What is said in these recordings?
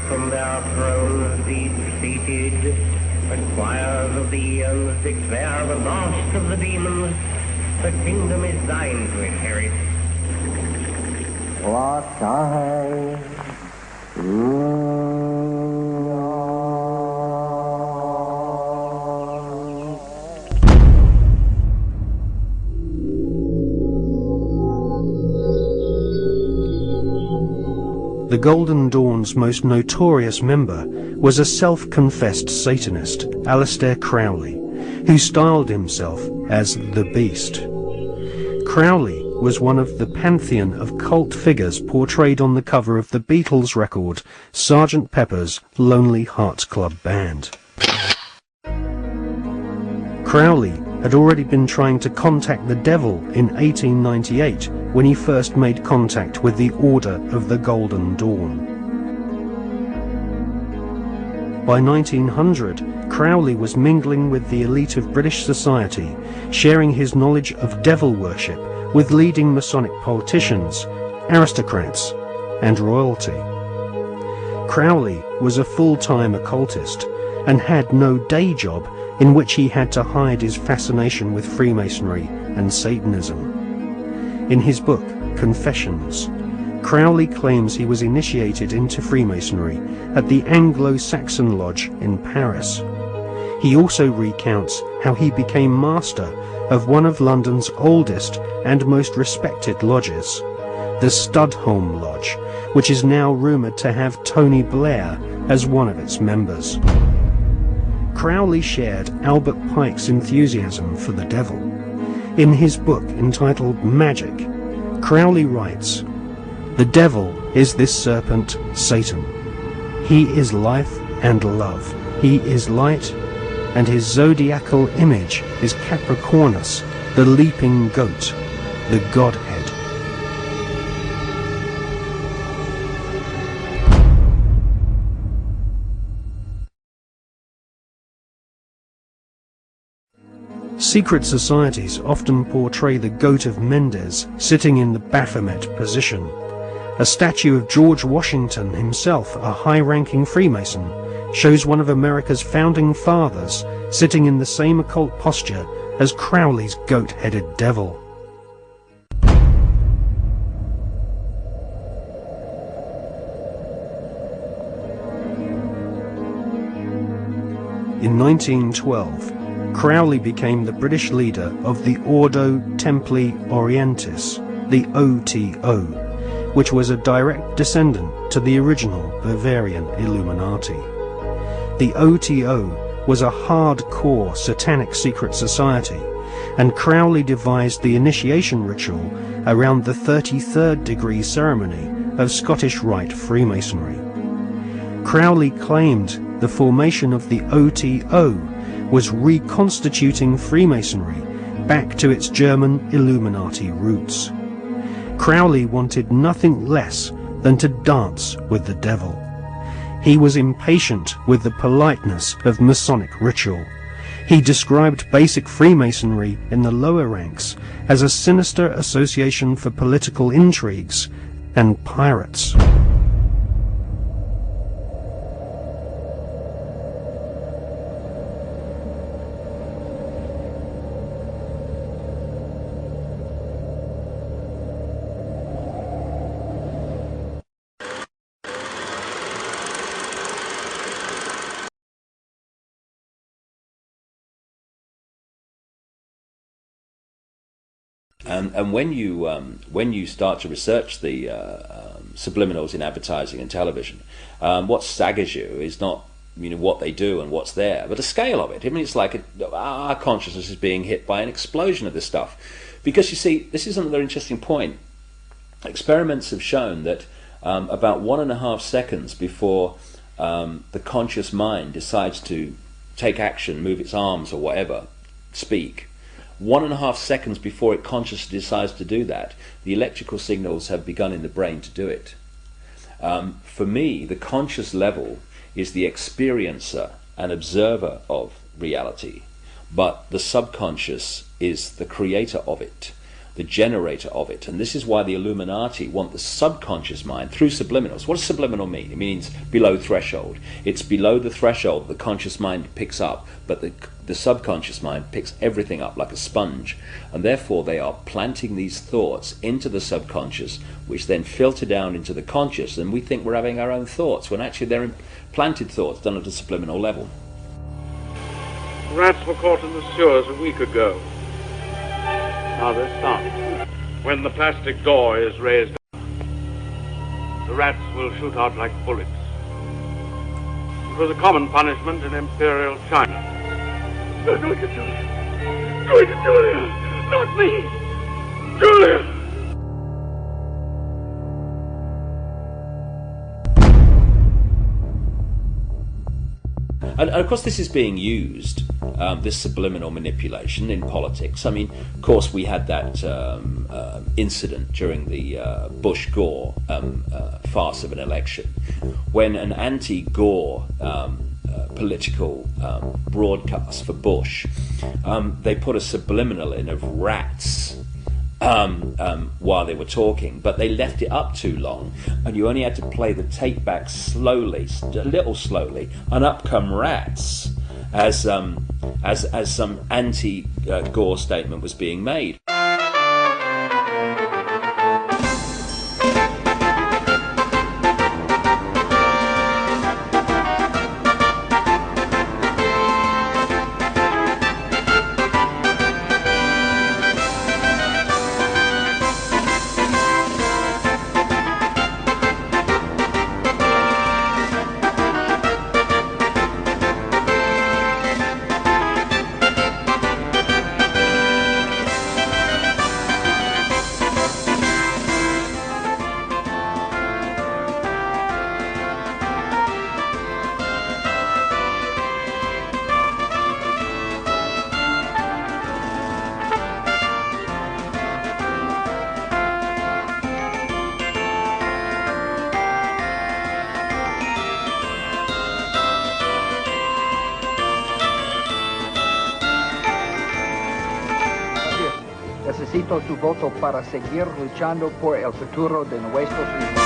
From their thrones deep-seated, the choirs of the eons declare the last of the demons, the kingdom is thine to inherit. What I The Golden Dawn's most notorious member was a self-confessed Satanist, Aleister Crowley, who styled himself as the Beast. Crowley was one of the pantheon of cult figures portrayed on the cover of the Beatles record Sgt. Pepper's Lonely Hearts Club Band. Crowley had already been trying to contact the devil in 1898 when he first made contact with the Order of the Golden Dawn. By 1900, Crowley was mingling with the elite of British society, sharing his knowledge of devil worship with leading Masonic politicians, aristocrats, and royalty. Crowley was a full-time occultist and had no day job in which he had to hide his fascination with Freemasonry and Satanism. In his book, Confessions, Crowley claims he was initiated into Freemasonry at the Anglo-Saxon Lodge in Paris. He also recounts how he became master of one of London's oldest and most respected lodges, the Studholme Lodge, which is now rumoured to have Tony Blair as one of its members. Crowley shared Albert Pike's enthusiasm for the devil. In his book entitled Magic, Crowley writes, "The devil is this serpent, Satan. He is life and love. He is light, and his zodiacal image is Capricornus, the leaping goat, the Godhead." Secret societies often portray the Goat of Mendes sitting in the Baphomet position. A statue of George Washington himself, a high-ranking Freemason, shows one of America's founding fathers sitting in the same occult posture as Crowley's goat-headed devil. In 1912, Crowley became the British leader of the Ordo Templi Orientis, the OTO, which was a direct descendant to the original Bavarian Illuminati. The OTO was a hardcore satanic secret society, and Crowley devised the initiation ritual around the 33rd degree ceremony of Scottish Rite Freemasonry. Crowley claimed the formation of the OTO was reconstituting Freemasonry back to its German Illuminati roots. Crowley wanted nothing less than to dance with the devil. He was impatient with the politeness of Masonic ritual. He described basic Freemasonry in the lower ranks as a sinister association for political intrigues and pirates. And when you start to research the subliminals in advertising and television. What staggers you is not what they do and what's there, but the scale of it. I mean, it's like our consciousness is being hit by an explosion of this stuff. Because you see, this is another interesting point. Experiments have shown that about 1.5 seconds before the conscious mind decides to take action, move its arms or whatever, speak, 1.5 seconds before it consciously decides to do that, the electrical signals have begun in the brain to do it. For me, the conscious level is the experiencer and observer of reality, but the subconscious is the creator of it, the generator of it. And this is why the Illuminati want the subconscious mind through subliminals. What does subliminal mean? It means below threshold. It's below the threshold the conscious mind picks up, but the subconscious mind picks everything up like a sponge. And therefore they are planting these thoughts into the subconscious, which then filter down into the conscious, and we think we're having our own thoughts, when actually they're implanted thoughts done at a subliminal level. Rats were caught in the sewers a week ago. Now they're stopped. When the plastic door is raised up, the rats will shoot out like bullets. It was a common punishment in Imperial China. Do it to Julia! Do it to Julia! Not me! Julia! And of course this is being used, this subliminal manipulation, in politics. I mean, of course we had that incident during the Bush-Gore farce of an election, when an anti-Gore political broadcast for Bush, they put a subliminal in of rats while they were talking, but they left it up too long, and you only had to play the tape back slowly, a little slowly, and up come rats as some anti-Gore statement was being made. Necesito tu voto para seguir luchando por el futuro de nuestros hijos.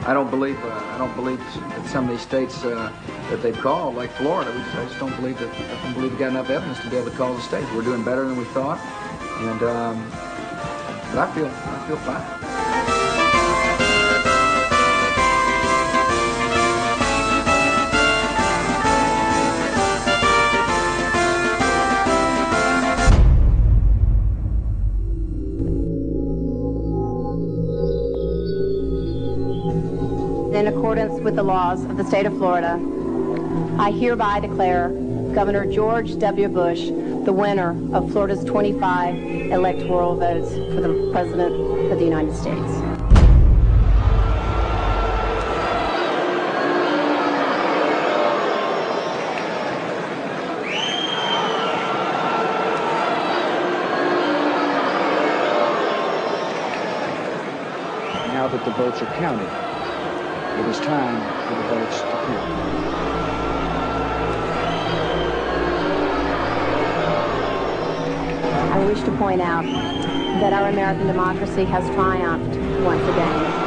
I don't believe that some of these states that they've called, like Florida, I just don't believe we got enough evidence to be able to call the states. We're doing better than we thought, and but I feel fine. In accordance with the laws of the state of Florida, I hereby declare Governor George W. Bush the winner of Florida's 25 electoral votes for the President of the United States. Now that the votes are counted, it is time for the votes to count. I wish to point out that our American democracy has triumphed once again.